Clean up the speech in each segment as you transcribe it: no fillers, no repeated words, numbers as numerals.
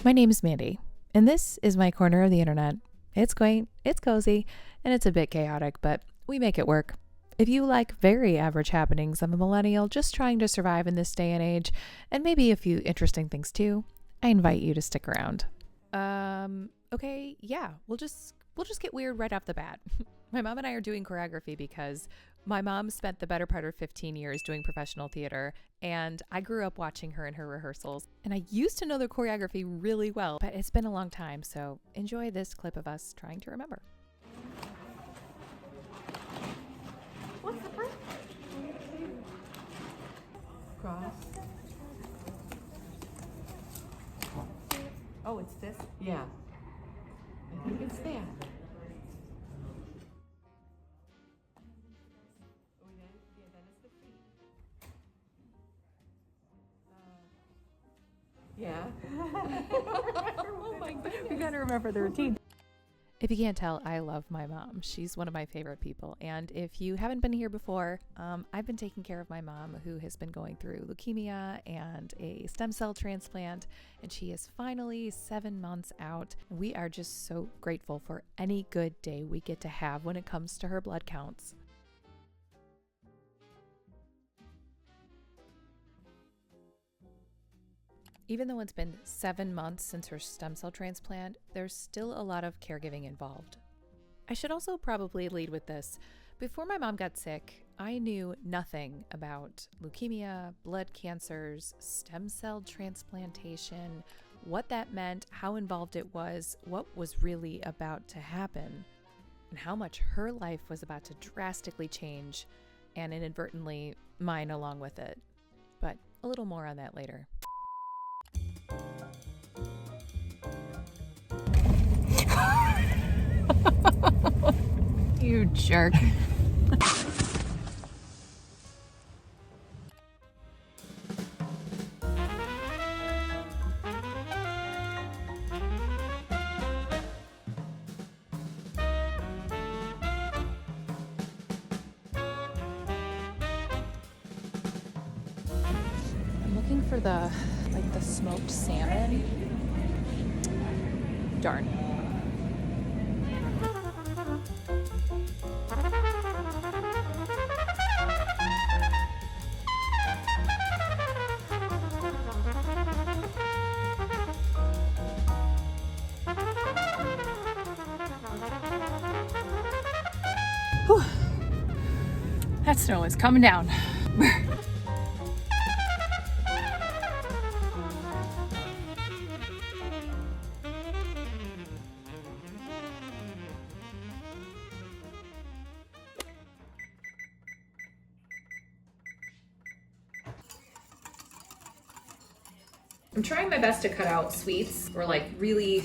My name is Mandy, and this is my corner of the internet. It's quaint, it's cozy, and it's a bit chaotic, but we make it work. If you like very average happenings, I'm a millennial just trying to survive in this day and age, and maybe a few interesting things too, I invite you to stick around. Okay, yeah, we'll just get weird right off the bat. My mom and I are doing choreography because my mom spent the better part of 15 years doing professional theater, and I grew up watching her in her rehearsals. And I used to know the choreography really well, but it's been a long time, so enjoy this clip of us trying to remember. What's the first? Cross. Oh, it's this? Yeah. I think it's that. Yeah. Oh my goodness. We gotta remember the routine. If you can't tell, I love my mom. She's one of my favorite people. And if you haven't been here before, I've been taking care of my mom who has been going through leukemia and a stem cell transplant. And she is finally 7 months out. We are just so grateful for any good day we get to have when it comes to her blood counts. Even though it's been 7 months since her stem cell transplant, there's still a lot of caregiving involved. I should also probably lead with this. Before my mom got sick, I knew nothing about leukemia, blood cancers, stem cell transplantation, what that meant, how involved it was, what was really about to happen, and how much her life was about to drastically change, and inadvertently mine along with it. But a little more on that later. You jerk. I'm looking for the smoked salmon. Darn. Whew. That snow is coming down. I'm trying my best to cut out sweets or like really,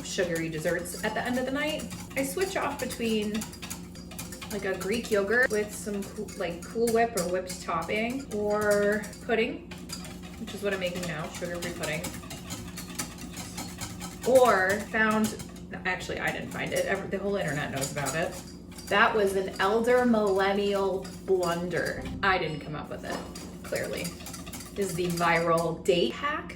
sugary desserts at the end of the night. I switch off between like a Greek yogurt with some Cool Whip or whipped topping, or pudding, which is what I'm making now, sugar-free pudding. Or actually I didn't find it, the whole internet knows about it. That was an elder millennial blunder. I didn't come up with it, clearly. Is the viral date hack,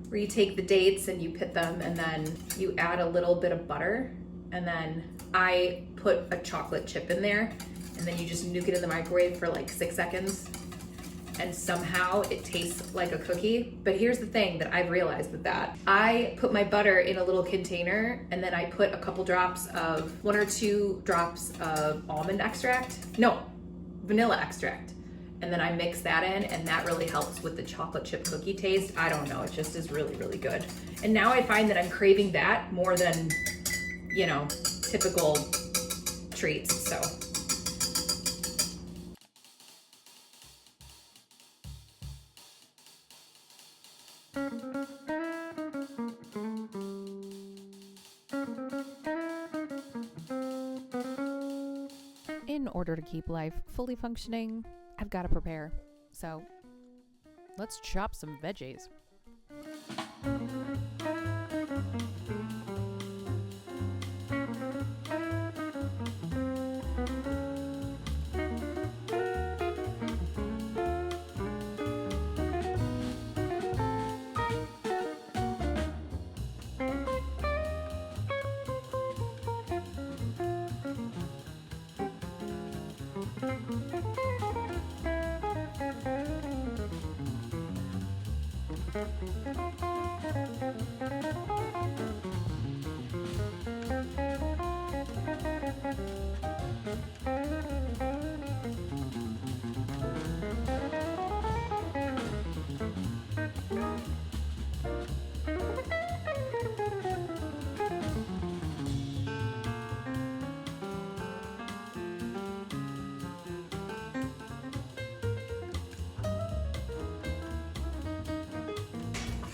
where you take the dates and you pit them and then you add a little bit of butter, and then I put a chocolate chip in there, and then you just nuke it in the microwave for like 6 seconds, and somehow it tastes like a cookie. But here's the thing that I've realized with that. I put my butter in a little container, and then I put a couple drops of, 1 or 2 drops of vanilla extract. And then I mix that in, and that really helps with the chocolate chip cookie taste. I don't know, it just is really, really good. And now I find that I'm craving that more than, typical treats, so. In order to keep life fully functioning, I've got to prepare. So let's chop some veggies.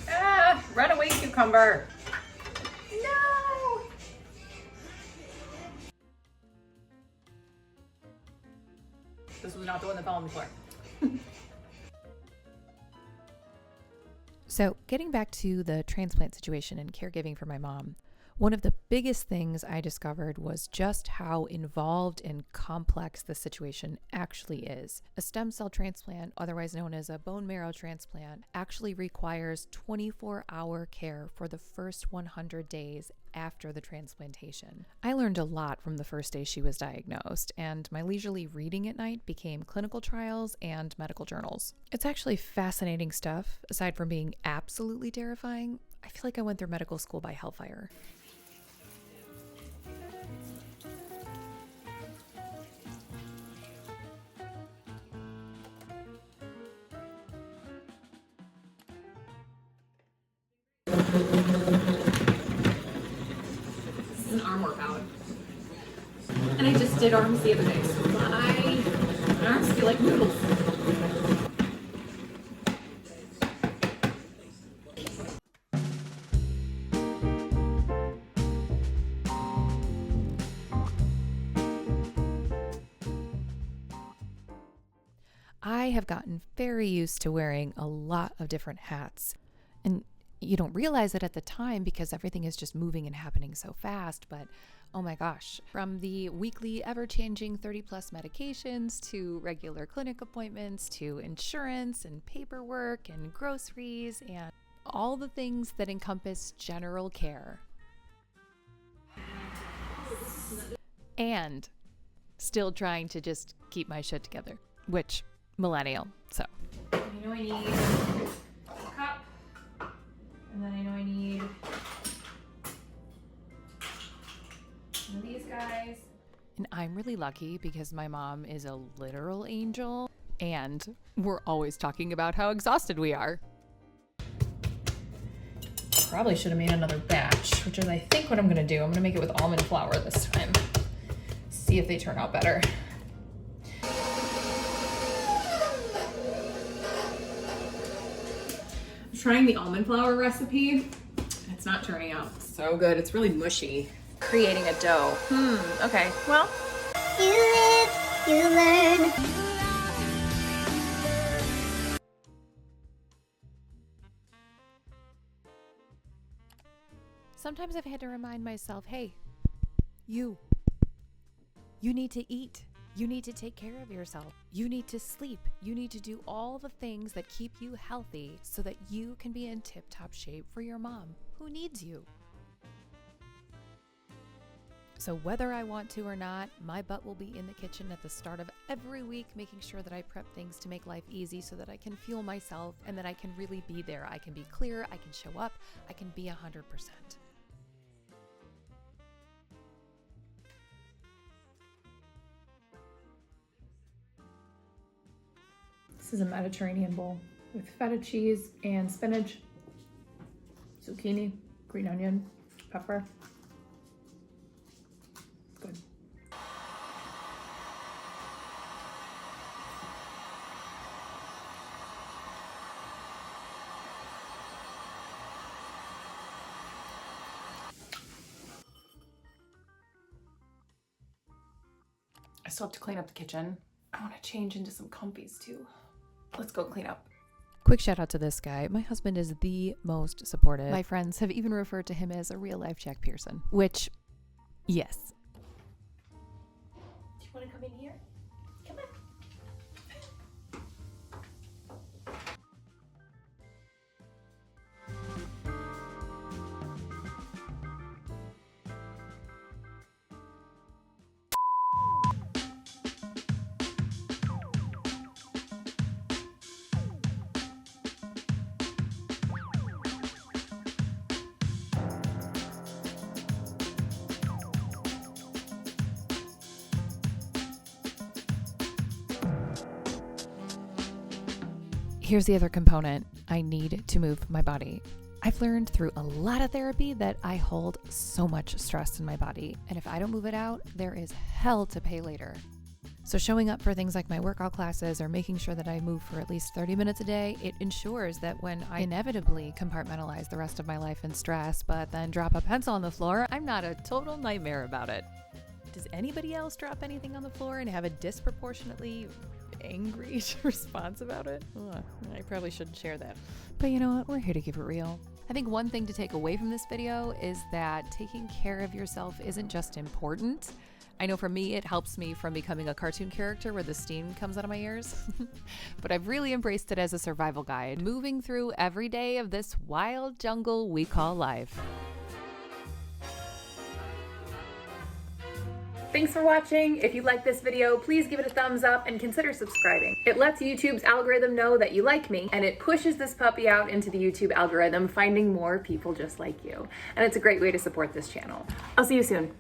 Ah, run away, cucumber. No. This was not the one that fell on the floor. So, getting back to the transplant situation and caregiving for my mom, one of the biggest things I discovered was just how involved and complex the situation actually is. A stem cell transplant, otherwise known as a bone marrow transplant, actually requires 24-hour care for the first 100 days after the transplantation. I learned a lot from the first day she was diagnosed, and my leisurely reading at night became clinical trials and medical journals. It's actually fascinating stuff. Aside from being absolutely terrifying, I feel like I went through medical school by hellfire. This is an arm workout. And I just did arms the other day, so my arms feel like noodles. I have gotten very used to wearing a lot of different hats. And you don't realize it at the time because everything is just moving and happening so fast, but oh my gosh, from the weekly ever-changing 30-plus medications to regular clinic appointments to insurance and paperwork and groceries and all the things that encompass general care. And still trying to just keep my shit together, which, millennial, so. I know I need a cup, and then I know I need one of these guys. And I'm really lucky because my mom is a literal angel, and we're always talking about how exhausted we are. Probably should have made another batch, which is I think what I'm gonna do. I'm gonna make it with almond flour this time. See if they turn out better. I'm trying the almond flour recipe. It's not turning out so good. It's really mushy. Creating a dough. Okay, well. You live, you learn. Sometimes I've had to remind myself, hey, you need to eat. You need to take care of yourself. You need to sleep. You need to do all the things that keep you healthy so that you can be in tip-top shape for your mom who needs you. So whether I want to or not, my butt will be in the kitchen at the start of every week, making sure that I prep things to make life easy so that I can fuel myself and that I can really be there. I can be clear, I can show up, I can be 100%. This is a Mediterranean bowl with feta cheese and spinach, zucchini, green onion, pepper. Good. I still have to clean up the kitchen. I want to change into some comfies too. Let's go clean up. Quick shout out to this guy. My husband is the most supportive. My friends have even referred to him as a real life Jack Pearson, which, yes. Do you want to come in here? Come on. Here's the other component. I need to move my body. I've learned through a lot of therapy that I hold so much stress in my body, and if I don't move it out, there is hell to pay later. So showing up for things like my workout classes or making sure that I move for at least 30 minutes a day, it ensures that when I inevitably compartmentalize the rest of my life in stress, but then drop a pencil on the floor, I'm not a total nightmare about it. Does anybody else drop anything on the floor and have a disproportionately angry response about it? Ugh, I probably shouldn't share that. But you know what? We're here to keep it real. I think one thing to take away from this video is that taking care of yourself isn't just important. I know for me, it helps me from becoming a cartoon character where the steam comes out of my ears. But I've really embraced it as a survival guide, moving through every day of this wild jungle we call life. Thanks for watching. If you like this video, please give it a thumbs up and consider subscribing. It lets YouTube's algorithm know that you like me, and it pushes this puppy out into the YouTube algorithm, finding more people just like you. And it's a great way to support this channel. I'll see you soon.